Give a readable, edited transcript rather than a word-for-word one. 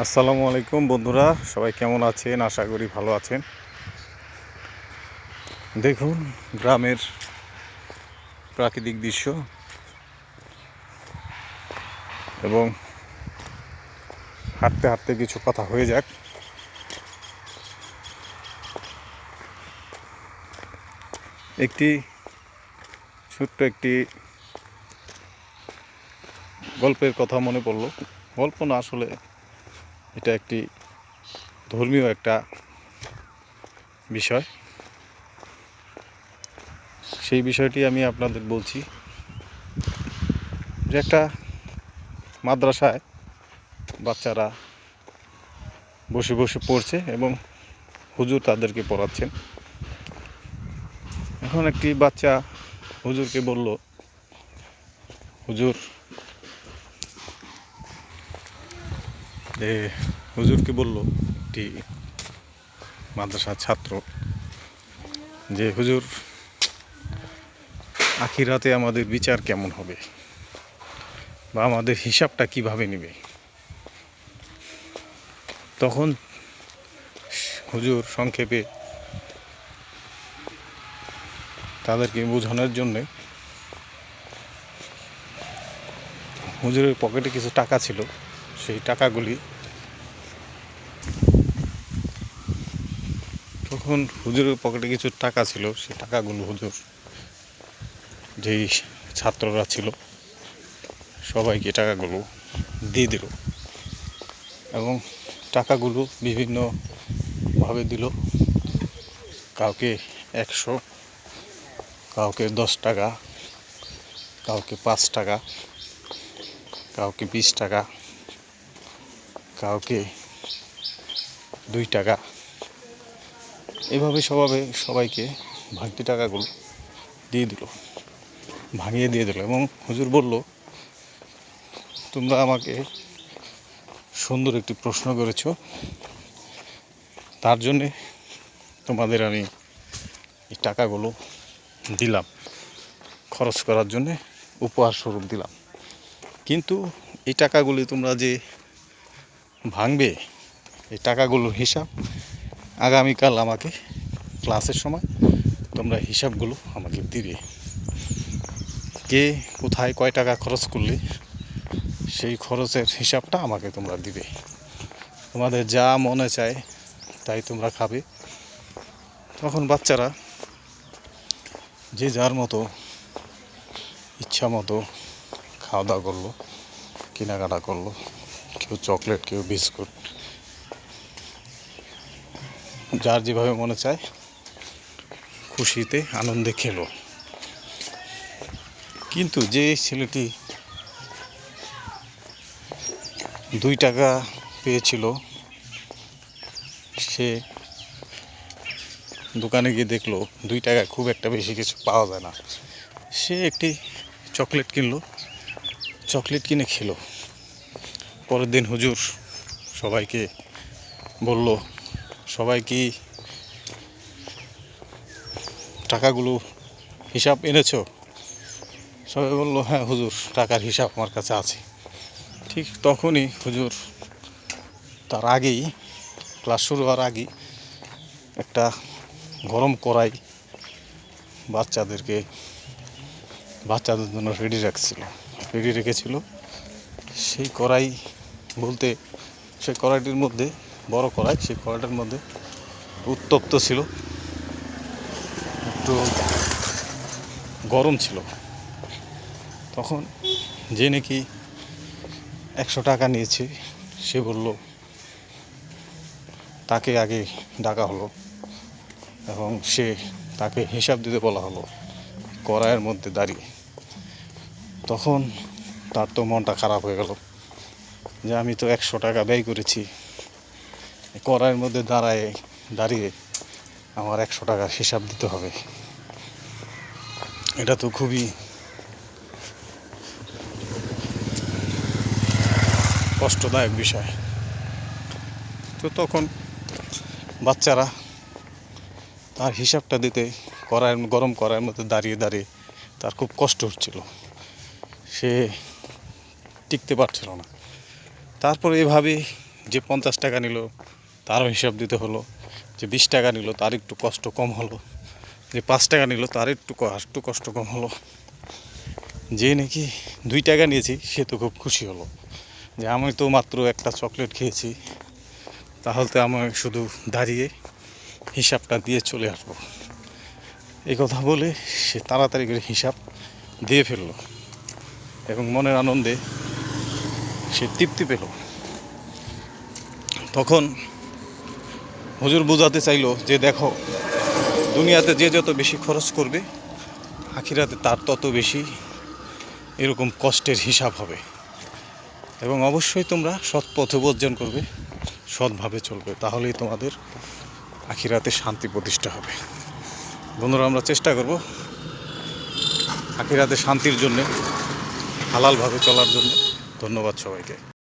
আসসালামু আলাইকুম বন্ধুরা, সবাই কেমন আছেন? আশা করি ভালো আছেন। দেখুন গ্রামের প্রাকৃতিক দৃশ্য এবং হাঁটতে হাঁটতে কিছু কথা হয়ে যাক। একটি ছোট্ট একটি গল্পের কথা মনে পড়লো। গল্প না, আসলে এটা একটি ধর্মীয় একটা বিষয়। সেই বিষয়টি আমি আপনাদের বলছি যে একটা মাদ্রাসায় বাচ্চারা বসে বসে পড়ছে এবং হুজুর তাদেরকে পড়াচ্ছেন। এখন একটি বাচ্চা হুজুরকে বলল, হুজুর হুজুরকে বলল একটি মাদ্রাসার ছাত্র যে, হুজুর আখিরাতে আমাদের বিচার কেমন হবে বা আমাদের হিসাবটা কিভাবে নেবে? তখন হুজুর সংক্ষেপে তাদেরকে বোঝানোর জন্যে হুজুরের পকেটে কিছু টাকা ছিল, সেই টাকাগুলি তখন হুজুরের পকেটে কিছু টাকা ছিল, সেই টাকাগুলো হুজুর যেই ছাত্ররা ছিল সবাইকে টাকাগুলো দিয়ে দিল এবং টাকাগুলো বিভিন্নভাবে দিল। কাউকে 100, কাউকে 10 টাকা, কাউকে 5 টাকা, কাউকে 20 টাকা, কাউকে 2 টাকা, এভাবে সবাইকে ভাঙতি টাকাগুলো ভাঙিয়ে দিয়ে দিল এবং হুজুর বলল, তোমরা আমাকে সুন্দর একটি প্রশ্ন করেছো, তার জন্যে তোমাদের আমি এই টাকাগুলো দিলাম, খরচ করার জন্যে উপহার স্বরূপ দিলাম। কিন্তু এই টাকাগুলি তোমরা যে ভাঙবে, এই টাকাগুলোর হিসাব আগামীকাল আমাকে ক্লাসের সময় তোমরা হিসাবগুলো আমাকে দিবে। কে কোথায় কয় টাকা খরচ করলে সেই খরচের হিসাবটা আমাকে তোমরা দিবে। তোমাদের যা মনে চায় তাই তোমরা খাবে। তখন বাচ্চারা যে যার মতো ইচ্ছা মতো খাওয়া দাওয়া করলো, কেনাকাটা করলো, কেউ চকলেট, কেউ বিস্কুট, যার যেভাবে মনে চায় খুশিতে আনন্দে খেলো। কিন্তু যে ছেলেটি 2 টাকা পেয়েছিল, সে দোকানে গিয়ে দেখলো 2 টাকায় খুব একটা বেশি কিছু পাওয়া যায় না। সে একটি চকলেট কিনলো, চকলেট কিনে খেলো। পরের দিন হুজুর সবাইকে বলল, সবাই কি টাকাগুলো হিসাব এনেছো? সবাই বলল, হ্যাঁ হুজুর, টাকার হিসাব আমার কাছে আছে। ঠিক তখনই হুজুর তার আগেই, ক্লাস শুরু হওয়ার আগেই, একটা গরম কড়াই বাচ্চাদের জন্য রেডি রেখেছিল। সেই কড়াই বলতে, সেই কড়াইটির মধ্যে, বড় কড়াই, সেই কড়াইটার মধ্যে উত্তপ্ত ছিল, একটু গরম ছিল। তখন যে নাকি 100 টাকা নিয়েছে, সে বলল, তাকে আগে ডাকা হলো এবং তাকে হিসাব দিতে বলা হলো কড়াইয়ের মধ্যে দাঁড়িয়ে। তখন তার তো মনটা খারাপ হয়ে গেল যে আমি তো 100 টাকা ব্যয় করেছি, কড়াইয়ের মধ্যে দাঁড়িয়ে আমার 100 টাকার হিসাব দিতে হবে। এটা তো খুবই কষ্টদায়ক বিষয়। তো তখন বাচ্চারা তার হিসাবটা দিতে গরম কড়াইয়ের মধ্যে দাঁড়িয়ে তার খুব কষ্ট হচ্ছিল, সে টিকতে পারছিল না। তারপরে এভাবে যে 50 টাকা নিল তারও হিসাব দিতে হলো, যে 20 টাকা নিল তার একটু কষ্ট কম হলো, যে 5 টাকা নিল তার একটু কষ্ট কম হলো, যে নাকি 2 টাকা নিয়েছি সে তো খুব খুশি হলো যে আমি তো মাত্র একটা চকলেট খেয়েছি, তাহলে আমি শুধু দাঁড়িয়ে হিসাবটা দিয়ে চলে আসবো। এই কথা বলে সে তাড়াতাড়ি করে হিসাব দিয়ে ফেললো এবং মনের আনন্দে সে তৃপ্তি পেল। তখন হুজুর বোঝাতে চাইলো যে দেখো, দুনিয়াতে যে যত বেশি খরচ করবে আখিরাতে তার তত বেশি এরকম কষ্টের হিসাব হবে, এবং অবশ্যই তোমরা সৎ পথ অবলম্বন করবে, সৎভাবে চলবে, তাহলেই তোমাদের আখিরাতে শান্তি প্রতিষ্ঠা হবে। বন্ধুরা, আমরা চেষ্টা করব আখিরাতে শান্তির জন্যে, হালালভাবে চলার জন্য। ধন্যবাদ সবাইকে।